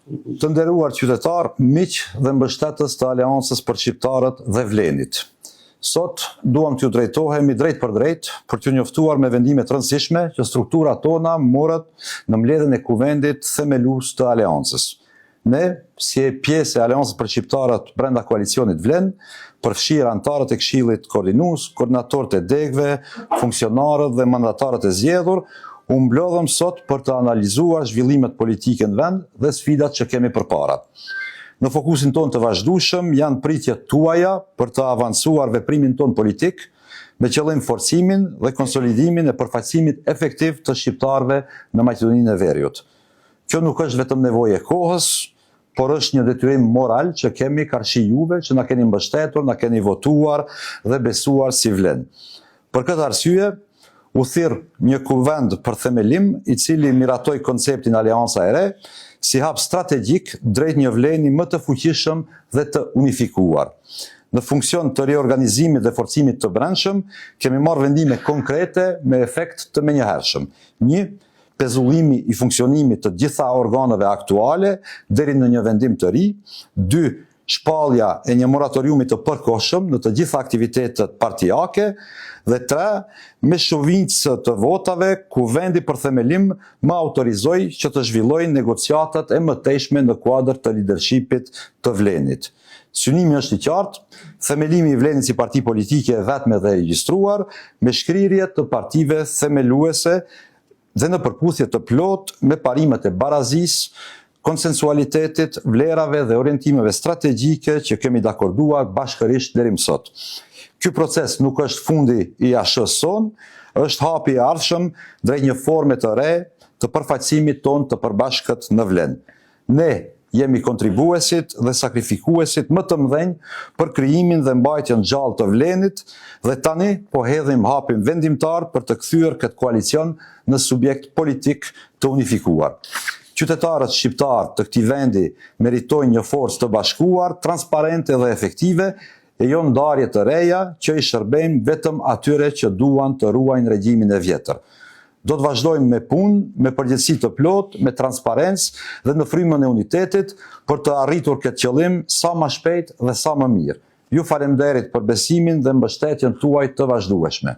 Të nderuar qytetar, miq dhe mbështetës të Aleancës për Shqiptarët dhe Vlenit. Sot duam t'ju drejtohemi drejt për drejt për t'ju njoftuar me vendime të rëndësishme që struktura tona morët në mbledhjen e kuvendit themelues të Aleancës. Ne, si pjesë e Aleancës për Shqiptarët brenda koalicionit Vlen, përfshirë antarët e Këshillit Koordinues, koordinatorët e degëve, funksionarët dhe mandatarët e zgjedhur, u mblodhëm sot për të analizuar zhvillimet politike në vend dhe sfidat që kemi përpara. Në fokusin ton të vazhdueshëm janë pritjet tuaja për të avancuar veprimin ton politik me qëllim forcimin dhe konsolidimin e përfaqësimit efektiv të shqiptarëve në Maqedoninë e Veriut. Kjo nuk është vetëm nevojë e kohës, por është një detyrim moral që kemi karshi juve që na keni mbështetur, na keni votuar dhe besuar si Vlen. Për këtë arsye, u thirr një kuvend për themelim i cili miratoi konceptin Aleanca e Re si hap strategjik drejt një Vleni më të fuqishëm dhe të unifikuar. Në funksion të riorganizimit dhe forcimit të brendshëm, kemi marrë vendime konkrete me efekt të menjëhershëm. 1. Pezullimi i funksionimit të gjitha organeve aktuale deri në një vendim të ri. 2. Shpallja e një moratoriumi të përkohshëm në të gjitha aktivitetet partijake. Dhe 3. Me shumicë të votave, kuvendi për themelim më autorizoi që të zhvillojë negociatat e mëtejshme në kuadër të lidershipit të Vlenit. Synimi është i qartë, themelimi i Vlenit si parti politike e vetme dhe regjistruar, me shkrirje të partive themeluese dhe në përputhje të plot me parimet e barazisë, konsensualitetit, vlerave dhe orientimeve strategjike që kemi dakorduar bashkërisht deri më sot. Ky proces nuk është fundi i ASH-s son, është hapi i ardhshëm drejt një forme të re të përfaqësimit ton të përbashkët në Vlen. Ne jemi kontribuesit dhe sakrifikuesit më të mëdhenj për krijimin dhe mbajtjen gjallë të Vlenit dhe tani po hedhim hapin vendimtar për të kthyer këtë koalicion në subjekt politik të unifikuar. Qytetarët shqiptar të këtij vendi meritojnë një forcë të bashkuar, transparente dhe efektive, e jo ndarje të reja që i shërbejnë vetëm atyre që duan të ruajnë regjimin e vjetër. Do të vazhdojmë me punë, me përgjegjësi të plotë, me transparencë dhe në frymën e unitetit për të arritur këtë qëllim sa më shpejt dhe sa më mirë. Ju falenderit për besimin dhe mbështetjen tuaj të vazhdueshme.